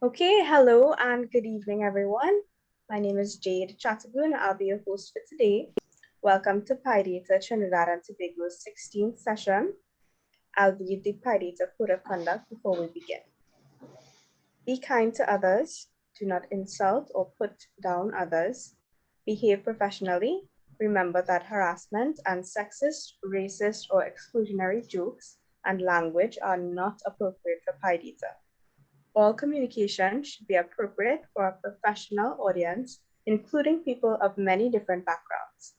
Okay, hello and good evening, everyone. My name is Jade Chatterboon. I'll be your host for today. Welcome to PyData Trinidad and Tobago's 16th session. I'll read the PyData Code of Conduct before we begin. Be kind to others. Do not insult or put down others. Behave professionally. Remember that harassment and sexist, racist, or exclusionary jokes and language are not appropriate for PyData. All communication should be appropriate for a professional audience, including people of many different backgrounds.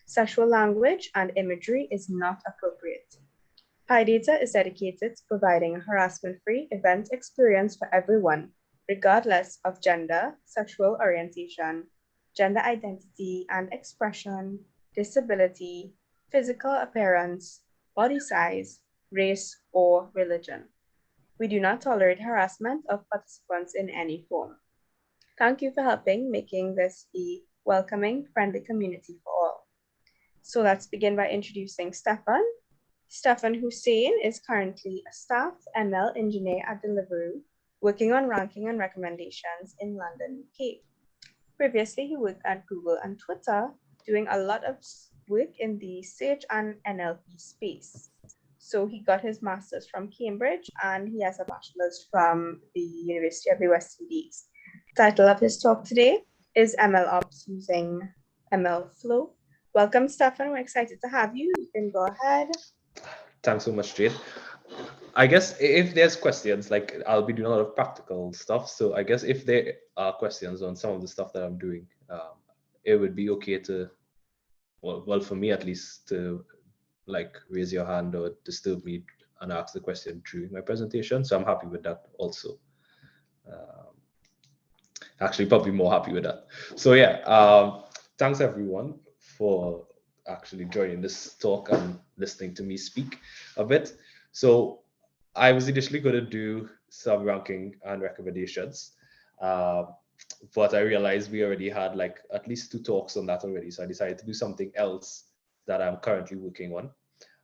Sexual language and imagery is not appropriate. PyData is dedicated to providing a harassment-free event experience for everyone, regardless of gender, sexual orientation, gender identity and expression, disability, physical appearance, body size, race, or religion. We do not tolerate harassment of participants in any form. Thank you for helping making this a welcoming, friendly community for all. So let's begin by introducing Stefan. Stefan Hosein is currently a staff ML engineer at Deliveroo, working on ranking and recommendations in London, UK. Previously, he worked at Google and Twitter, doing a lot of work in the search and NLP space. So he got his master's from Cambridge and he has a bachelor's from the University of the West Indies. The title of his talk today is MLOps using MLFlow. Welcome, Stefan. We're excited to have you. You can go ahead. Thanks so much, Jade. I guess if there's questions, like I'll be doing a lot of practical stuff. So I guess if there are questions on some of the stuff that I'm doing, it would be okay to, well, for me at least, to like raise your hand or disturb me and ask the question during my presentation. So I'm happy with that also. Actually, probably more happy with that. So yeah, thanks everyone for actually joining this talk and listening to me speak a bit. So I was initially going to do some ranking and recommendations, but I realized we already had like at least 2 talks on that already. So I decided to do something else that I'm currently working on.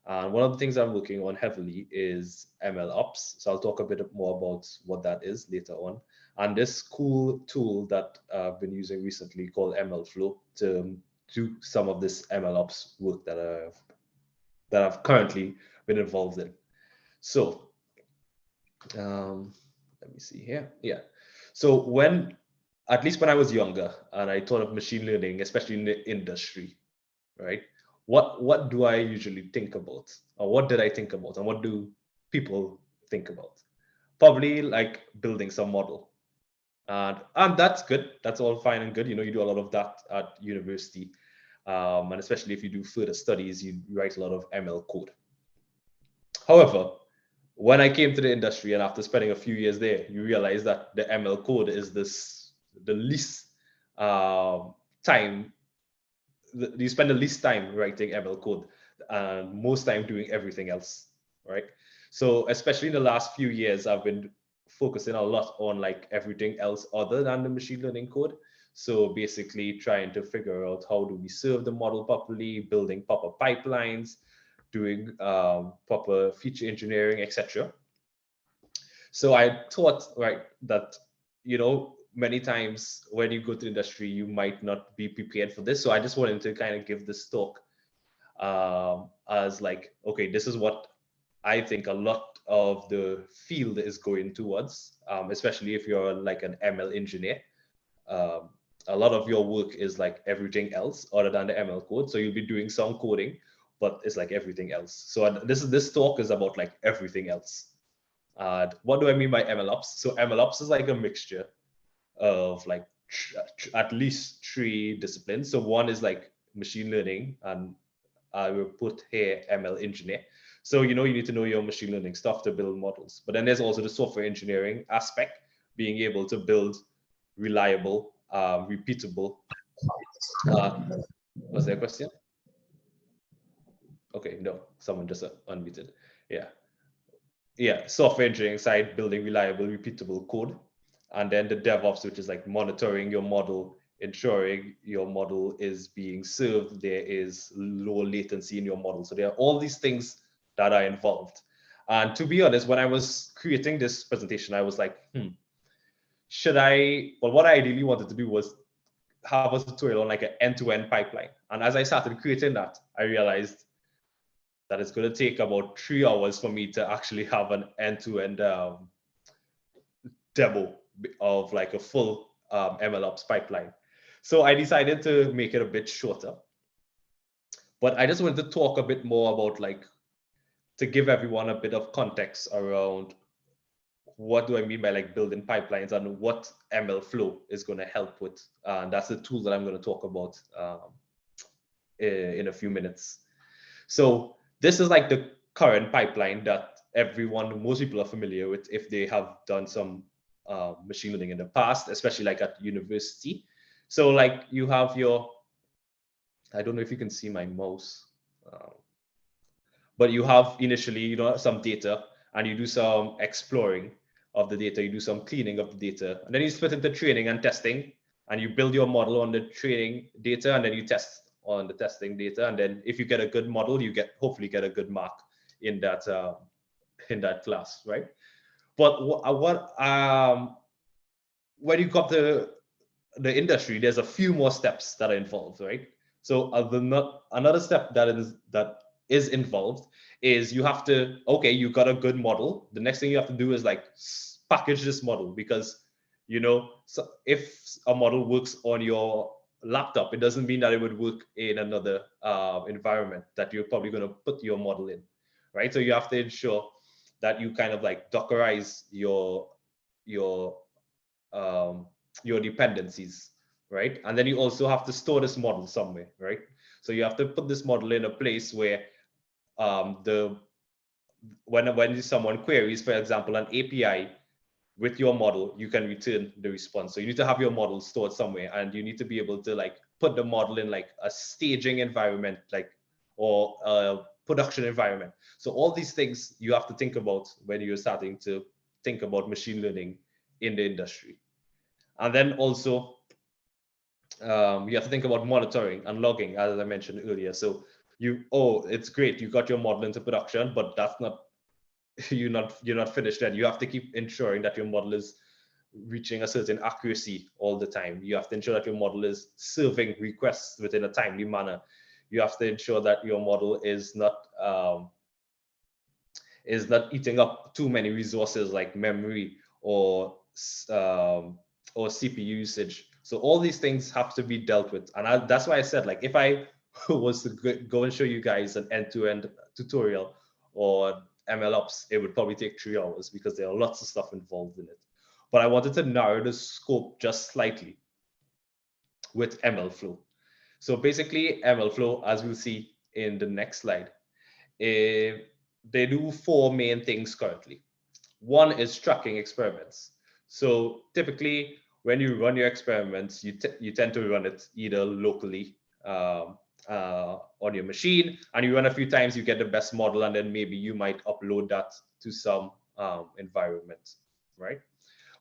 And one of the things I'm working on heavily is MLOps. So I'll talk a bit more about what that is later on. And this cool tool that I've been using recently called MLFlow to do some of this MLOps work that I've currently been involved in. So let me see here. Yeah. So at least when I was younger and I thought of machine learning, especially in the industry, right? What do I usually think about? Or what did I think about? And what do people think about? Probably like building some model. And that's good. That's all fine and good. You know, you do a lot of that at university. And especially if you do further studies, you write a lot of ML code. However, when I came to the industry and after spending a few years there, you realize that the ML code is the least time. You spend the least time writing ML code and most time doing everything else, right? So especially in the last few years, I've been focusing a lot on like everything else other than the machine learning code. So basically trying to figure out how do we serve the model properly, building proper pipelines, doing proper feature engineering, etc. So I thought, right, that, you know, many times when you go to the industry, you might not be prepared for this. So I just wanted to kind of give this talk as like, okay, this is what I think a lot of the field is going towards, especially if you're like an ML engineer. A lot of your work is like everything else other than the ML code. So you'll be doing some coding, but it's like everything else. So this talk is about like everything else. What do I mean by MLOps? So MLOps is like a mixture of like at least 3 disciplines. So one is like machine learning, and I will put here ML engineer. So, you know, you need to know your machine learning stuff to build models. But then there's also the software engineering aspect, being able to build reliable, repeatable. Was there a question? Okay, no, someone just unmuted. Yeah, software engineering side, building reliable, repeatable code. And then the DevOps, which is like monitoring your model, ensuring your model is being served, there is low latency in your model. So there are all these things that are involved. And to be honest, when I was creating this presentation, I was like, what I ideally wanted to do was have a tutorial on like an end-to-end pipeline. And as I started creating that, I realized that it's going to take about 3 hours for me to actually have an end-to-end demo of like a full MLOps pipeline. So I decided to make it a bit shorter. But I just wanted to talk a bit more about like, to give everyone a bit of context around what do I mean by like building pipelines and what MLFlow is going to help with. And that's the tool that I'm going to talk about in a few minutes. So this is like the current pipeline that most people are familiar with if they have done some machine learning in the past, especially like at university. So like you have I don't know if you can see my mouse, but you have initially, some data and you do some exploring of the data, you do some cleaning of the data, and then you split into training and testing, and you build your model on the training data, and then you test on the testing data. And then if you get a good model, you hopefully get a good mark in that class, right? But when you come to the industry, there's a few more steps that are involved, right? So another step that is involved is you have to, okay, you got a good model. The next thing you have to do is like package this model, because so if a model works on your laptop, it doesn't mean that it would work in another environment that you're probably going to put your model in, right? So you have to ensure that you kind of like Dockerize your dependencies, right? And then you also have to store this model somewhere, right? So you have to put this model in a place where when someone queries, for example, an API with your model, you can return the response. So you need to have your model stored somewhere, and you need to be able to like put the model in like a staging environment, or a production environment. So all these things you have to think about when you're starting to think about machine learning in the industry. And then also you have to think about monitoring and logging, as I mentioned earlier. So it's great, you got your model into production, but that's not you're not finished then. You have to keep ensuring that your model is reaching a certain accuracy all the time. You have to ensure that your model is serving requests within a timely manner. You have to ensure that your model is not eating up too many resources like memory or CPU usage. So all these things have to be dealt with. And that's why I said, like, if I was to go and show you guys an end-to-end tutorial or MLOps, it would probably take 3 hours, because there are lots of stuff involved in it. But I wanted to narrow the scope just slightly with MLFlow. So basically, MLFlow, as we'll see in the next slide, they do 4 main things currently. One is tracking experiments. So typically, when you run your experiments, you tend to run it either locally on your machine, and you run a few times, you get the best model, and then maybe you might upload that to some environment, right?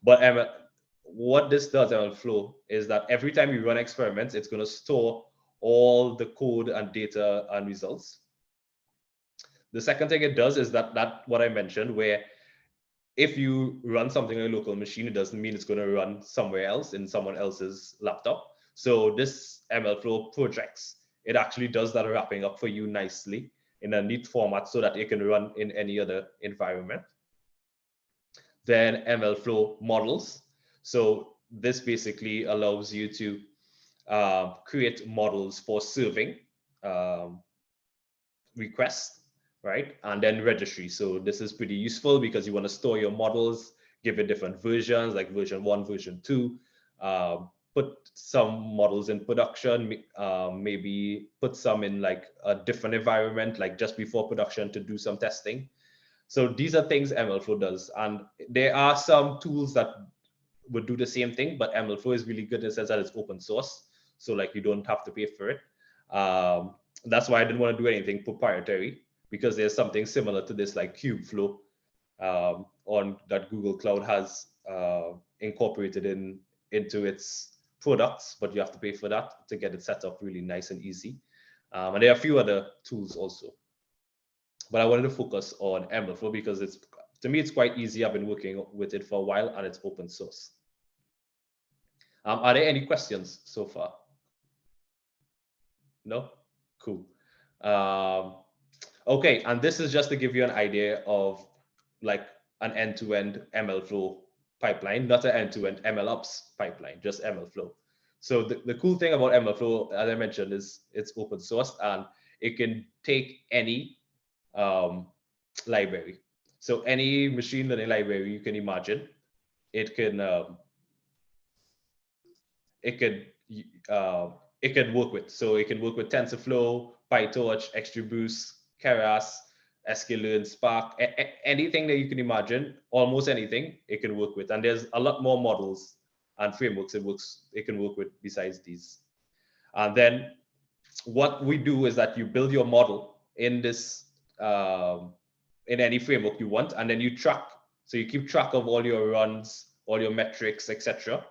But what this does, MLFlow, is that every time you run experiments, it's going to store all the code and data and results. The second thing it does is that what I mentioned, where if you run something on a local machine, it doesn't mean it's going to run somewhere else in someone else's laptop. So this MLFlow projects, it actually does that wrapping up for you nicely in a neat format so that it can run in any other environment. Then MLFlow models. So this basically allows you to create models for serving requests, right? And then registry. So this is pretty useful because you want to store your models, give it different versions, like version 1, version 2, put some models in production, maybe put some in like a different environment, like just before production, to do some testing. So these are things MLFlow does. And there are some tools that would do the same thing, but MLFlow is really good in the sense that it's open source. So like you don't have to pay for it. That's why I didn't want to do anything proprietary, because there's something similar to this like Kubeflow on that Google Cloud has incorporated into its products, but you have to pay for that to get it set up really nice and easy. And there are a few other tools also. But I wanted to focus on MLFlow because to me, it's quite easy. I've been working with it for a while, and it's open source. Are there any questions so far? No? Cool. Okay, and this is just to give you an idea of like an end-to-end MLflow pipeline, not an end-to-end MLOps pipeline, just MLflow. So the cool thing about MLflow, as I mentioned, is it's open source and it can take any library. So any machine learning library you can imagine, it can it could it can work with. So it can work with TensorFlow, PyTorch, XGBoost, Keras, sklearn, Spark, anything that you can imagine, almost anything it can work with. And there's a lot more models and frameworks it can work with besides these. And then what we do is that you build your model in this in any framework you want, and then you track. So you keep track of all your runs, all your metrics, etc.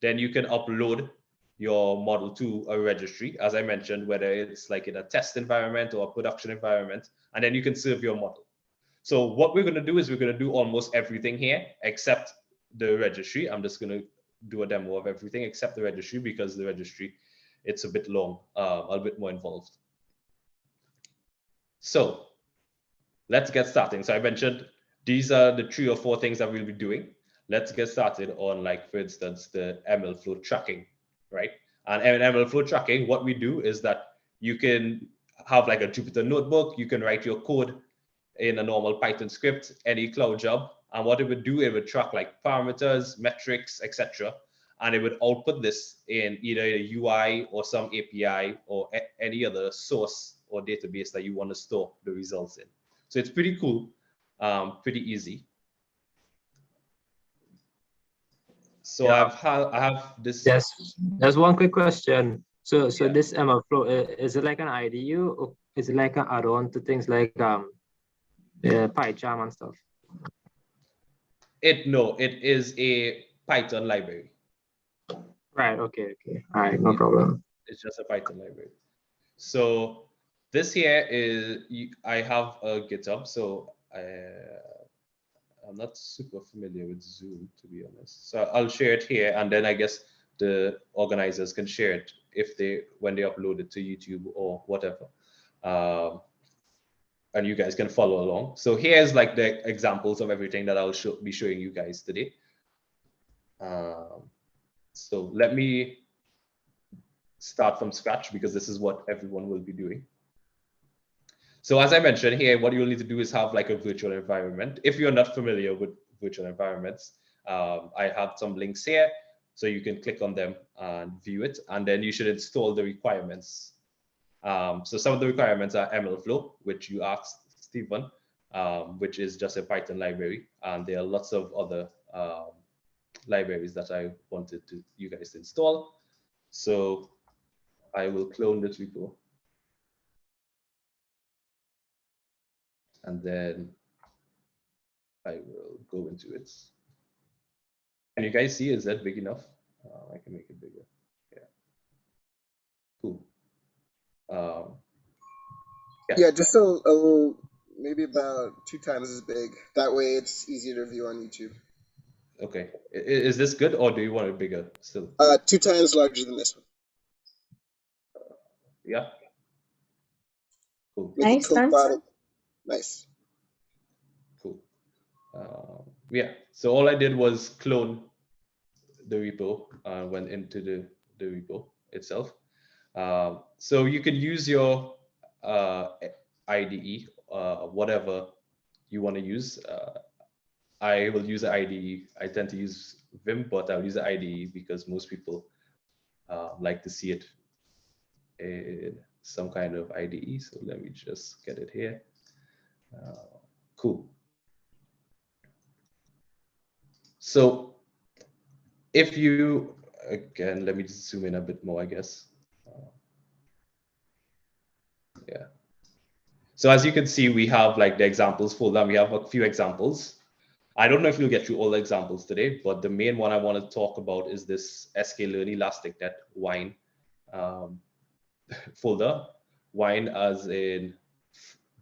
Then you can upload your model to a registry, as I mentioned, whether it's like in a test environment or a production environment, and then you can serve your model. So what we're going to do is we're going to do almost everything here except the registry. I'm just going to do a demo of everything except the registry, because the registry, it's a bit long, a bit more involved. So let's get started. So I mentioned these are the 3 or 4 things that we'll be doing. Let's get started on, like, for instance, the MLflow tracking, right? And in MLflow tracking, what we do is that you can have like a Jupyter notebook. You can write your code in a normal Python script, any cloud job. And what it would do, it would track like parameters, metrics, etc. And it would output this in either a UI or some API or any other source or database that you want to store the results in. So it's pretty cool, pretty easy. So yeah. I have this. Yes, there's one quick question. So yeah. This MLflow, is it like an IDE, or is it like an add-on to things like PyCharm and stuff? No, it is a Python library. Right. Okay. All right. No problem. It's just a Python library. So this here is, I have a GitHub. So I'm not super familiar with Zoom, to be honest. So I'll share it here, and then I guess the organizers can share it when they upload it to YouTube or whatever. And you guys can follow along. So here's like the examples of everything that I'll be showing you guys today. So let me start from scratch, because this is what everyone will be doing. So as I mentioned here, what you'll need to do is have like a virtual environment. If you're not familiar with virtual environments, I have some links here, so you can click on them and view it, and then you should install the requirements. So some of the requirements are MLflow, which you asked Stefan, which is just a Python library, and there are lots of other libraries that I wanted you guys to install. So I will clone this repo, and then I will go into it. Can you guys see? Is that big enough? I can make it bigger. Yeah. Cool. Yeah, just a little, maybe about 2 times as big. That way it's easier to view on YouTube. Okay. Is this good, or do you want it bigger still? 2 times larger than this one. Yeah. Cool. Nice, thanks. Nice. Cool. Yeah. So all I did was clone the repo, went into the repo itself. So you could use your IDE, whatever you want to use. I will use the IDE. I tend to use Vim, but I'll use the IDE because most people like to see it in some kind of IDE. So let me just get it here. Cool. So if you, again, let me just zoom in a bit more, I guess. Yeah. So as you can see, we have like the examples folder. We have a few examples. I don't know if we'll get through all the examples today, but the main one I want to talk about is this sklearn elastic.NET wine folder. Wine as in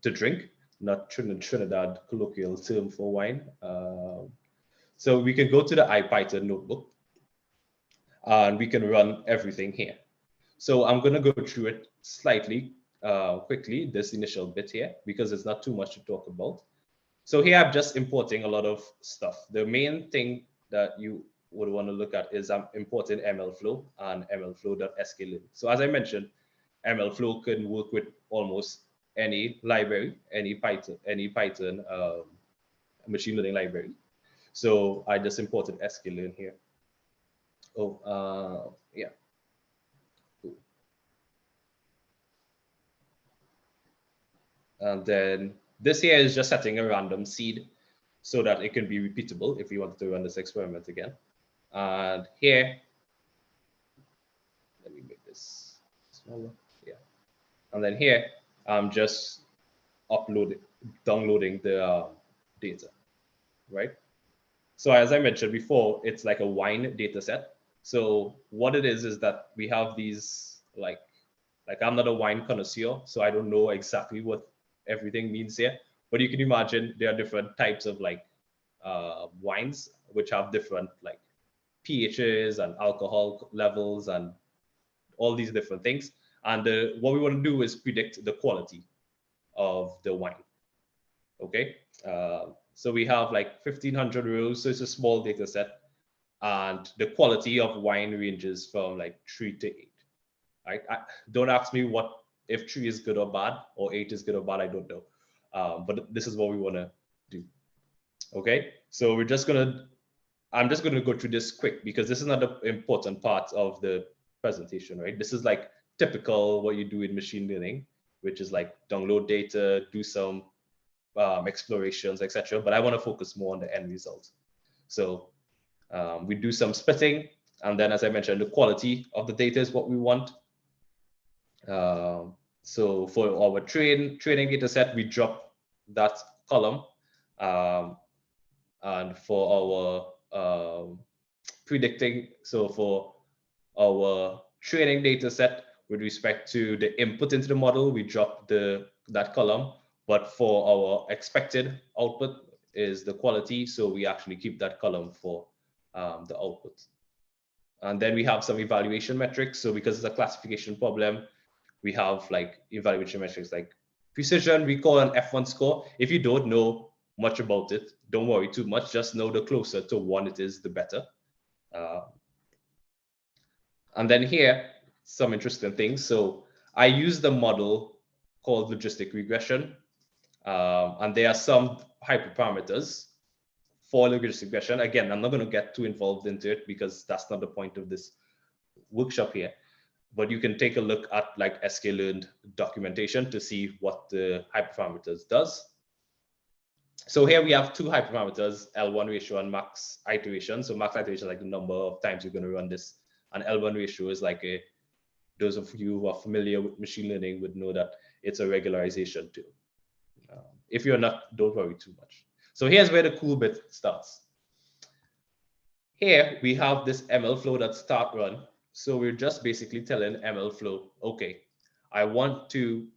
to drink, not Trinidad colloquial term for wine. So we can go to the IPython notebook. and we can run everything here. So I'm going to go through it slightly quickly, this initial bit here, because it's not too much to talk about. So here I'm just importing a lot of stuff. The main thing that you would want to look at is I'm importing MLFlow and MLFlow.sklearn. So as I mentioned, MLFlow can work with almost any library, any Python machine learning library. So I just imported sklearn here. Oh, yeah. Cool. And then this here is just setting a random seed so that it can be repeatable if we want to run this experiment again. And here, let me make this smaller. Yeah. And then here, I'm just downloading the data, right? So as I mentioned before, it's like a wine data set. So what it is that we have these like I'm not a wine connoisseur, so I don't know exactly what everything means here. But you can imagine there are different types of like wines which have different like pHs and alcohol levels and all these different things. And what we want to do is predict the quality of the wine. Okay, so we have like 1,500 rows, so it's a small data set, and the quality of wine ranges from like 3 to 8. Right? Don't ask me what if 3 is good or bad or 8 is good or bad. I don't know, but this is what we want to do. Okay, so I'm just gonna go through this quick because this is not the important part of the presentation, right? This is like typical what you do in machine learning, which is like download data, do some explorations, etc. But I want to focus more on the end result. So we do some splitting, and then as I mentioned, the quality of the data is what we want. So for our training data set, we drop that column, and for our predicting, so for our training data set with respect to the input into the model, we drop that column. But for our expected output is the quality, so we actually keep that column for the output. And then we have some evaluation metrics. So because it's a classification problem, we have like evaluation metrics like precision, recall, and F1 score. If you don't know much about it, don't worry too much. Just know the closer to 1 it is, the better. And then here, some interesting things. So I use the model called Logistic Regression. And there are some hyperparameters for logistic regression. Again, I'm not going to get too involved into it because that's not the point of this workshop here. But you can take a look at like sklearn documentation to see what the hyperparameters does. So here we have 2 hyperparameters, L1 ratio and max iteration. So max iteration is like the number of times you're going to run this, and L1 ratio is like those of you who are familiar with machine learning would know that it's a regularization tool. If you're not, don't worry too much. So here's where the cool bit starts. Here we have this MLFlow that start run. So we're just basically telling MLFlow, okay, I want to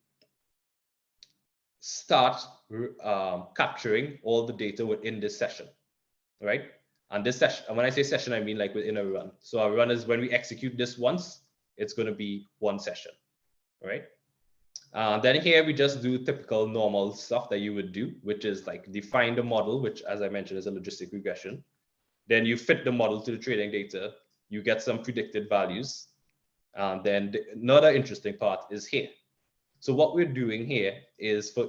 start capturing all the data within this session, right? And this session, and when I say session, I mean like within a run. So our run is when we execute this once, it's going to be 1 session, right? Then here we just do typical normal stuff that you would do, which is like define the model, which as I mentioned is a logistic regression. Then you fit the model to the training data, you get some predicted values. And then another interesting part is here. So what we're doing here is for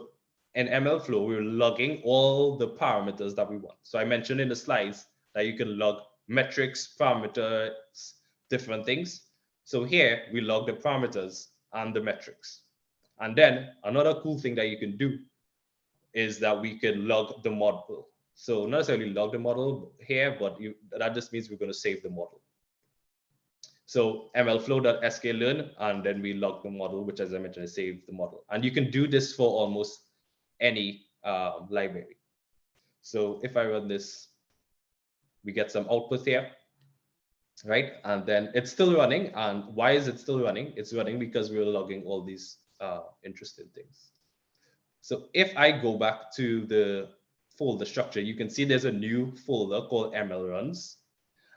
an MLFlow, we're logging all the parameters that we want. So I mentioned in the slides that you can log metrics, parameters, different things. So here we log the parameters and the metrics. And then another cool thing that you can do is that we can log the model. So not necessarily log the model here, but that just means we're going to save the model. So MLFlow.sklearn, and then we log the model, which as I mentioned, is save the model. And you can do this for almost any library. So if I run this, we get some output here, right? And then it's still running. And why is it still running? It's running because we're logging all these interesting things. So if I go back to the folder structure, you can see there's a new folder called ML runs.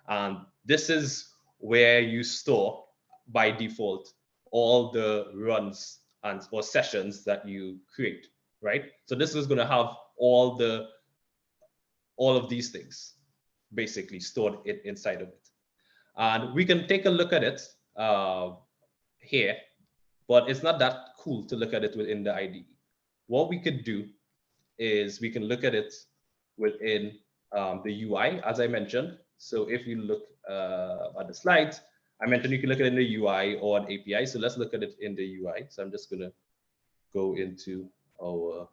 And this is where you store by default all the runs or sessions that you create, right? So this is going to have all of these things basically stored inside of it. And we can take a look at it here, but it's not that cool to look at it within the IDE. What we could do is we can look at it within the UI, as I mentioned. So if you look at the slides, I mentioned you can look at it in the UI or an API. So let's look at it in the UI. So I'm just going to go into our,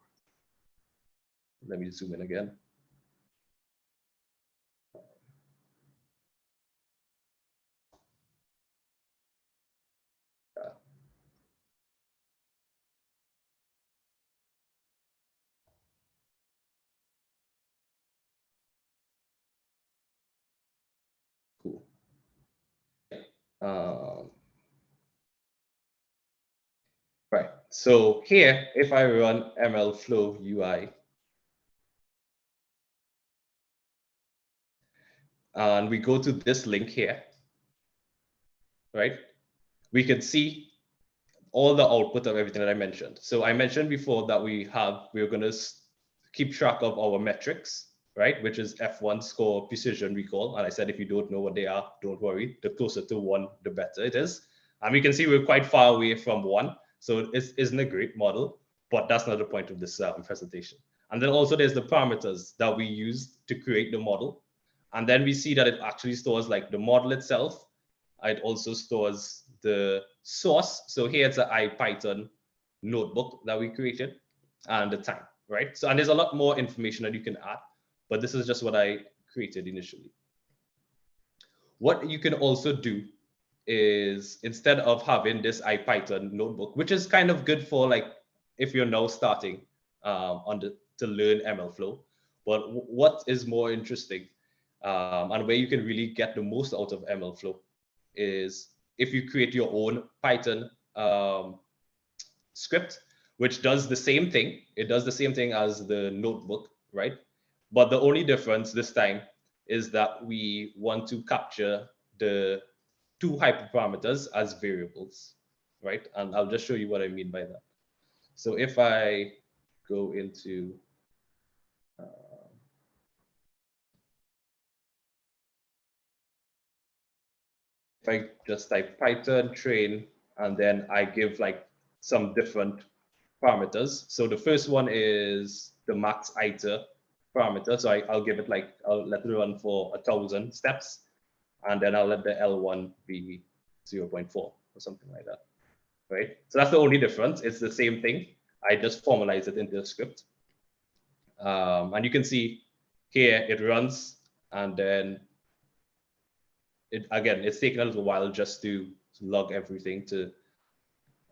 let me zoom in again. Cool. Right. So here, if I run MLFlow UI, and we go to this link here, right, we can see all the output of everything that I mentioned. So I mentioned before that we're going to keep track of our metrics, right, which is F1 score, precision, recall. And I said, if you don't know what they are, don't worry. The closer to 1, the better it is. And we can see we're quite far away from 1. So it isn't a great model, but that's not the point of this presentation. And then also there's the parameters that we use to create the model. And then we see that it actually stores like the model itself. It also stores the source. So here it's an IPython notebook that we created and the time, right? So, and there's a lot more information that you can add, but this is just what I created initially. What you can also do is, instead of having this IPython notebook, which is kind of good for like if you're now starting to learn MLFlow, but what is more interesting and where you can really get the most out of MLFlow is if you create your own Python script, which does the same thing. It does the same thing as the notebook, right? But the only difference this time is that we want to capture the 2 hyperparameters as variables, right? And I'll just show you what I mean by that. So if I go into if I just type Python train, and then I give like some different parameters. So the first one is the max iter parameter. So I'll give it like, I'll let it run for 1,000 steps. And then I'll let the L1 be 0.4 or something like that, right? So that's the only difference. It's the same thing. I just formalize it into a script. And you can see here it runs, and then it's taken a little while just to log everything to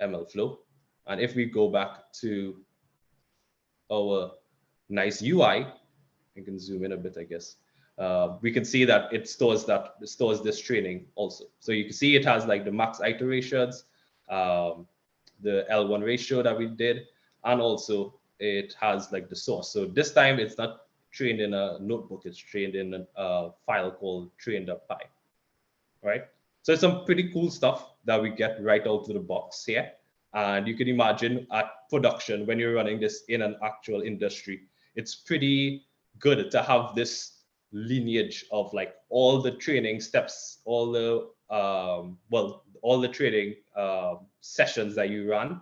MLFlow. And if we go back to our nice UI, I can zoom in a bit, I guess. We can see that it stores this training also. So you can see it has like the max iterations, the L1 ratio that we did, and also it has like the source. So this time it's not trained in a notebook, it's trained in a file called train.py, right? So it's some pretty cool stuff that we get right out of the box here. And you can imagine at production, when you're running this in an actual industry, it's pretty good to have this lineage of like all the training steps, all the all the training sessions that you run,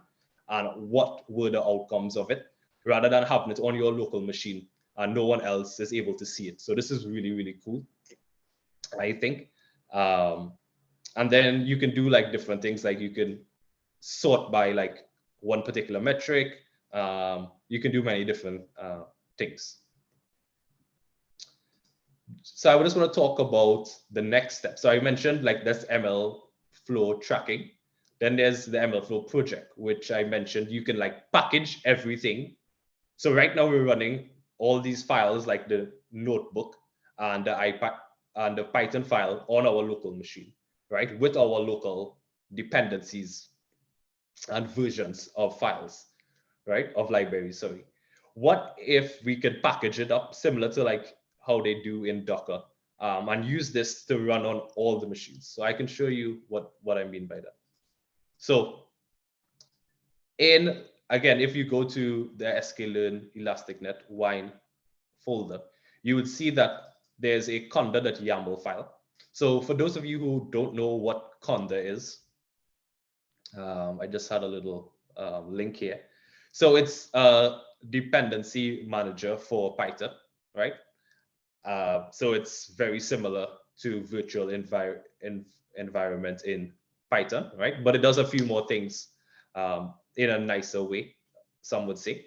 and what were the outcomes of it, rather than having it on your local machine and no one else is able to see it. So this is really, really cool, I think. And then you can do like different things, like you can sort by like one particular metric. You can do many different things. So I just want to talk about the next step. So I mentioned like this MLFlow tracking. Then there's the MLFlow project, which I mentioned you can like package everything. So right now we're running all these files like the notebook and the iPad and the Python file on our local machine, right? With our local dependencies and versions of files, right? Of libraries, sorry. What if we could package it up similar to like how they do in Docker, and use this to run on all the machines. So I can show you what I mean by that. So again, if you go to the sklearn elasticnet wine folder, you would see that there's a conda.yaml file. So for those of you who don't know what conda is, I just had a little link here. So it's a dependency manager for Python, right? So it's very similar to virtual environment in Python, right? But it does a few more things in a nicer way, some would say.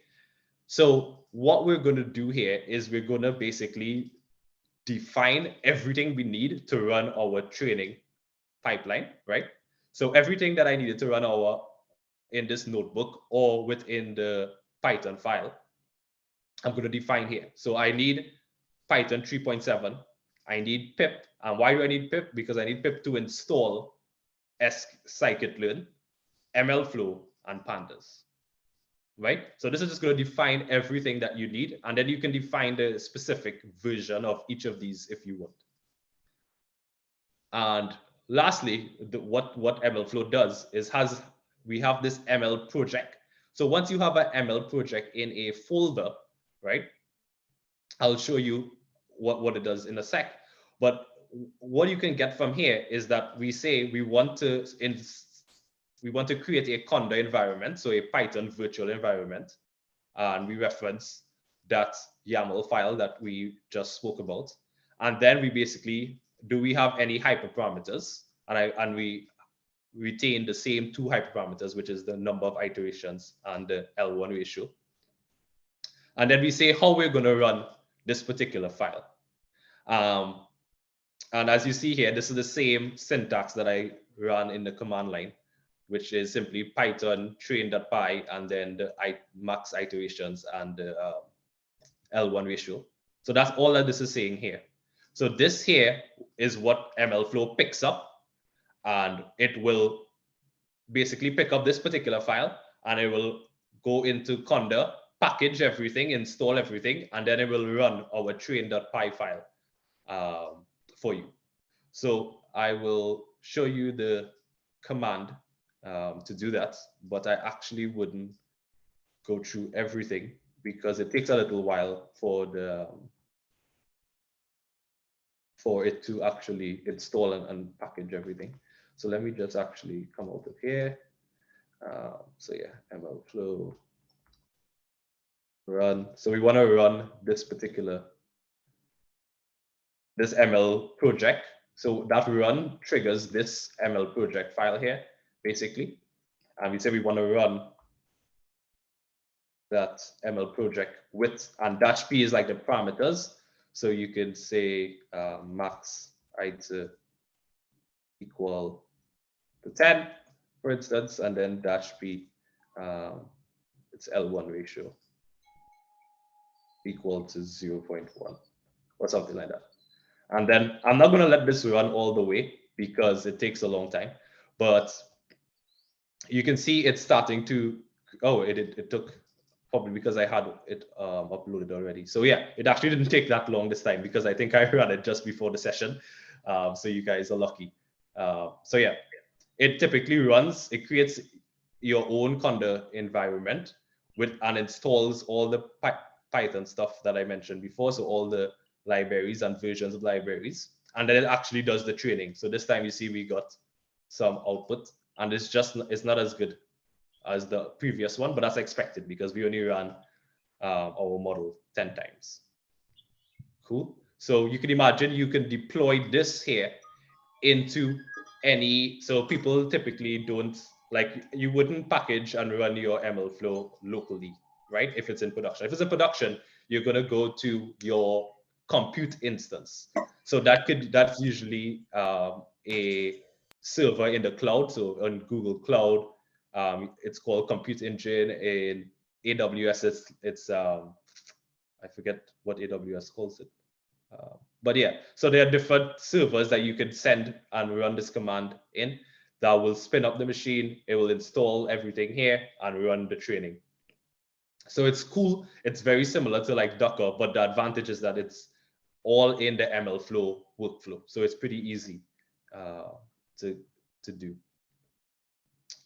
So what we're going to do here is we're going to basically define everything we need to run our training pipeline, right? So everything that I needed to run in this notebook or within the Python file, I'm going to define here. So I need Python 3.7. I need pip. And why do I need pip? Because I need pip to install scikit-learn, MLFlow, and pandas, right? So this is just going to define everything that you need. And then you can define the specific version of each of these if you want. And lastly, what MLFlow does is we have this ML project. So once you have an ML project in a folder, right? I'll show you what it does in a sec. But what you can get from here is that we say we want to create a conda environment, so a Python virtual environment, and we reference that YAML file that we just spoke about. And then we basically, do we have any hyperparameters? And we retain the same two hyperparameters, which is the number of iterations and the L1 ratio. And then we say how we're going to run this particular file. And as you see here, this is the same syntax that I ran in the command line, which is simply Python train.py and then the max iterations and the L1 ratio. So that's all that this is saying here. So this here is what MLFlow picks up, and it will basically pick up this particular file and it will go into conda, package everything, install everything, and then it will run our train.py file for you. So I will show you the command to do that, but I actually wouldn't go through everything because it takes a little while for it to actually install and package everything. So let me just actually come out of here. So yeah, MLFlow run. So we want to run this ML project. So that run triggers this ML project file here, basically. And we say we want to run that ML project with, and dash p is like the parameters. So you can say max iter equal to 10, for instance, and then dash p, it's L1 ratio equal to 0.1 or something like that. And then I'm not going to let this run all the way because it takes a long time, but you can see it's starting to, oh, it took, probably because I had it uploaded already. So yeah, it actually didn't take that long this time because I think I ran it just before the session. So you guys are lucky. So yeah, it typically runs, it creates your own conda environment and installs all the Python stuff that I mentioned before. So all the libraries and versions of libraries, and then it actually does the training. So this time you see we got some output, and it's not as good as the previous one, but that's expected because we only ran our model 10 times. Cool. So you can imagine you can deploy this here into any, so people typically don't, like, you wouldn't package and run your MLFlow locally, right? If it's in production. If it's in production, you're going to go to your compute instance. So that's usually a server in the cloud. So on Google Cloud, it's called Compute Engine. In AWS, it's I forget what AWS calls it. But yeah, so there are different servers that you can send and run this command in that will spin up the machine. It will install everything here and run the training. So it's cool. It's very similar to like Docker, but the advantage is that it's all in the MLFlow workflow. So it's pretty easy to do.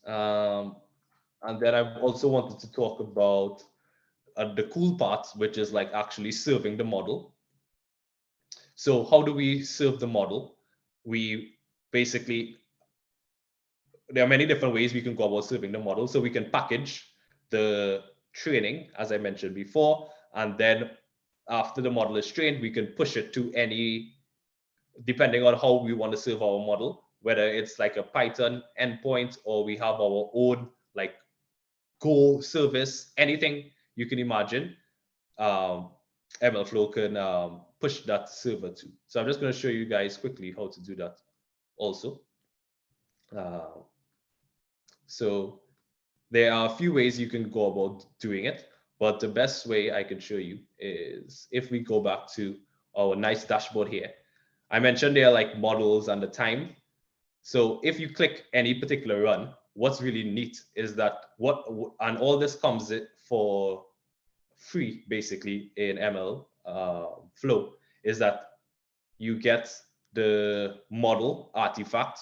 And then I also wanted to talk about the cool part, which is like actually serving the model. So how do we serve the model? We basically, there are many different ways we can go about serving the model. So we can package the training, as I mentioned before, and then after the model is trained, we can push it to any, depending on how we want to serve our model, whether it's like a Python endpoint or we have our own like Go service, anything you can imagine, MLFlow can push that server to. So I'm just going to show you guys quickly how to do that also. So there are a few ways you can go about doing it, but the best way I can show you is if we go back to our nice dashboard here. I mentioned there are like models and the time. So if you click any particular run, what's really neat is that and all this comes for free basically in MLFlow, is that you get the model artifact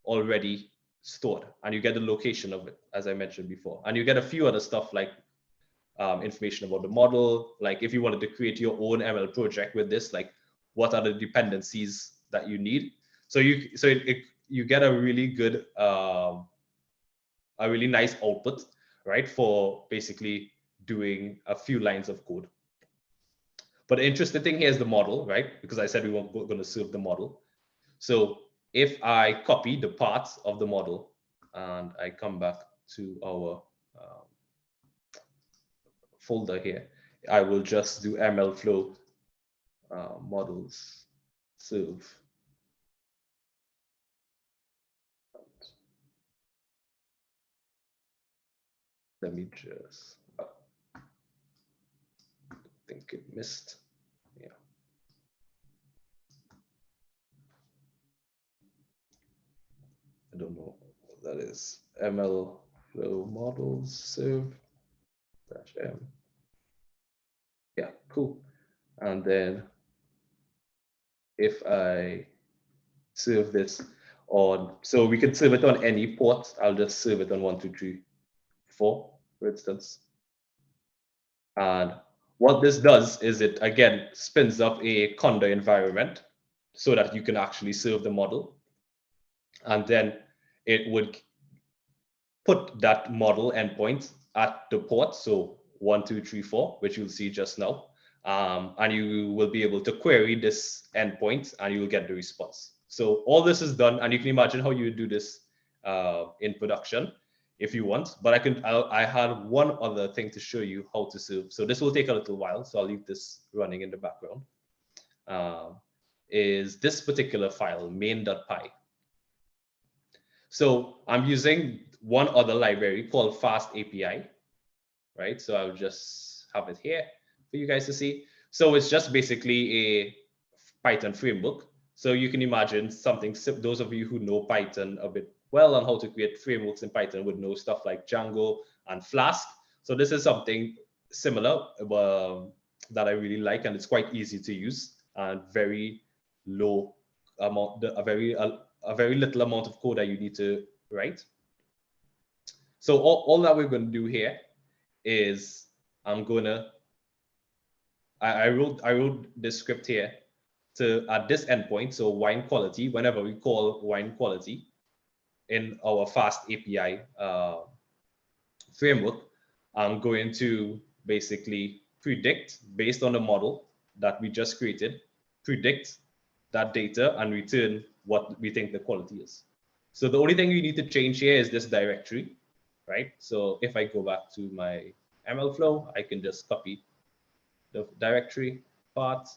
already stored and you get the location of it, as I mentioned before. And you get a few other stuff like information about the model, like if you wanted to create your own ML project with this, like what are the dependencies that you need. So you get a really good, a really nice output, right, for basically doing a few lines of code. But the interesting thing here is the model, right? Because I said we're going to serve the model. So if I copy the parts of the model and I come back to our folder here, I will just do MLFlow models serve. Let me just, I think it missed. Yeah. I don't know what that is. MLFlow models serve -m. Yeah, cool. And then if I serve this on, so we can serve it on any port. I'll just serve it on 1, 2, 3, 4, for instance. And what this does is it again spins up a Conda environment so that you can actually serve the model. And then it would put that model endpoint at the port, so 1, 2, 3, 4, which you'll see just now. And you will be able to query this endpoint and you will get the response. So all this is done, and you can imagine how you do this in production if you want. But I had one other thing to show you how to serve. So this will take a little while, so I'll leave this running in the background. Is this particular file, main.py. So I'm using one other library called Fast API, right? So I'll just have it here for you guys to see. So it's just basically a Python framework. So you can imagine something, those of you who know Python a bit well on how to create frameworks in Python would know stuff like Django and Flask. So this is something similar that I really like, and it's quite easy to use and very low amount, a very little amount of code that you need to write. So all that we're going to do here is I wrote this script here to at this endpoint, so wine quality, whenever we call wine quality in our Fast API framework, I'm going to basically predict based on the model that we just created, predict that data and return what we think the quality is. So the only thing you need to change here is this directory, right? So if I go back to my MLFlow, I can just copy the directory part,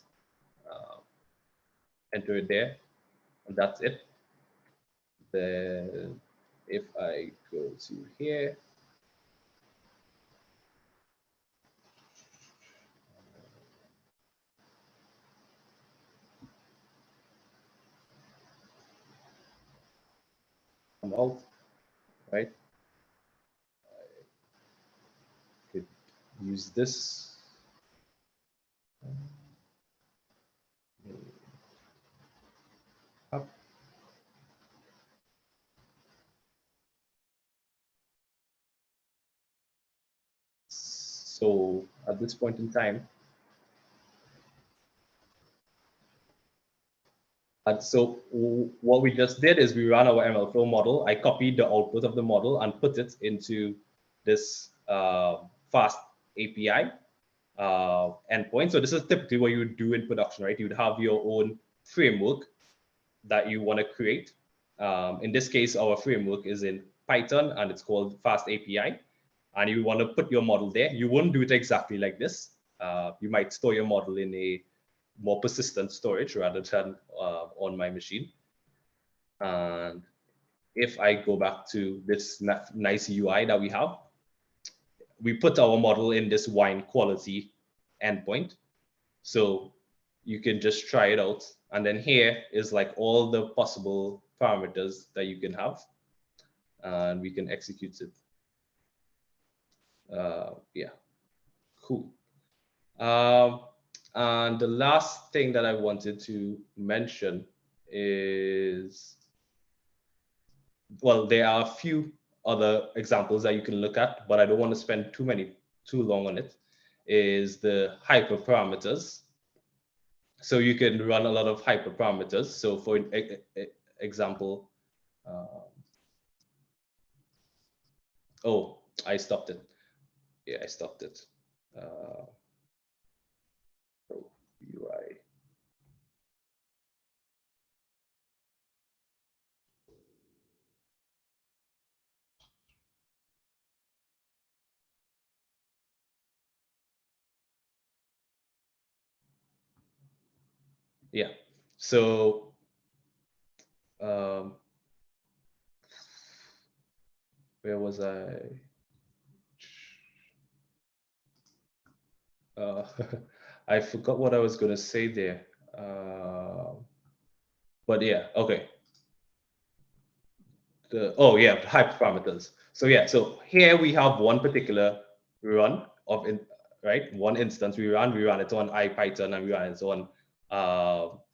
enter it there, and that's it. Then if I go to here, come out, right? I could use this. So at this point in time, and so what we just did is we ran our MLFlow model. I copied the output of the model and put it into this fast API endpoint. So this is typically what you would do in production, right? You would have your own framework that you want to create. In this case, our framework is in Python and it's called Fast API. And you want to put your model there. You wouldn't do it exactly like this. You might store your model in a more persistent storage rather than on my machine. And if I go back to this nice UI that we have, we put our model in this wine quality endpoint. So you can just try it out. And then here is like all the possible parameters that you can have. And we can execute it. Yeah, cool. And the last thing that I wanted to mention is, well, there are a few other examples that you can look at, but I don't want to spend too long on it, is the hyperparameters. So you can run a lot of hyperparameters. So for example, oh, I stopped it. Yeah, I stopped it. UI. Yeah, so where was I? I forgot what I was going to say there. But yeah, okay. Oh yeah, hyperparameters. So yeah, so here we have one particular run of one instance we ran it on IPython and we ran it on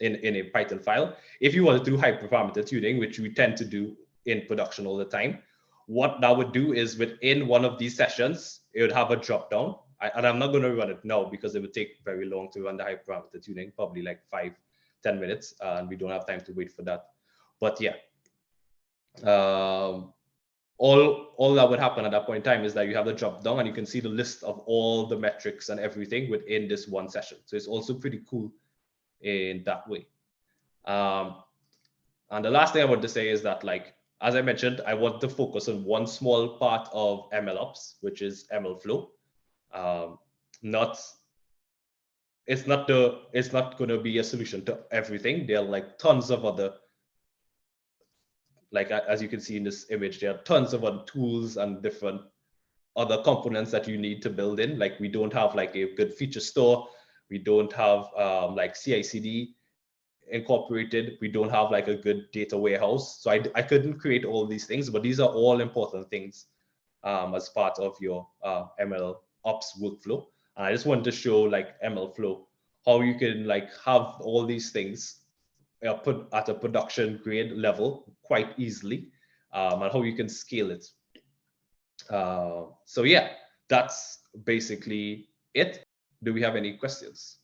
in a Python file. If you want to do hyperparameter tuning, which we tend to do in production all the time, what that would do is within one of these sessions, it would have a drop down. And I'm not going to run it now because it would take very long to run the hyperparameter tuning, probably like 5-10 minutes, and we don't have time to wait for that. But yeah, all that would happen at that point in time is that you have the drop down and you can see the list of all the metrics and everything within this one session. So it's also pretty cool in that way. And the last thing I want to say is that, like, as I mentioned, I want to focus on one small part of MLOps, which is MLFlow. It's not going to be a solution to everything. There are like tons of other, like as you can see in this image, there are tons of other tools and different other components that you need to build in. Like we don't have like a good feature store. We don't have like CI/CD incorporated. We don't have like a good data warehouse. So I couldn't create all these things, but these are all important things as part of your MLOps workflow. And I just wanted to show like MLFlow, how you can like have all these things put at a production grade level quite easily, and how you can scale it. So yeah, that's basically it. Do we have any questions?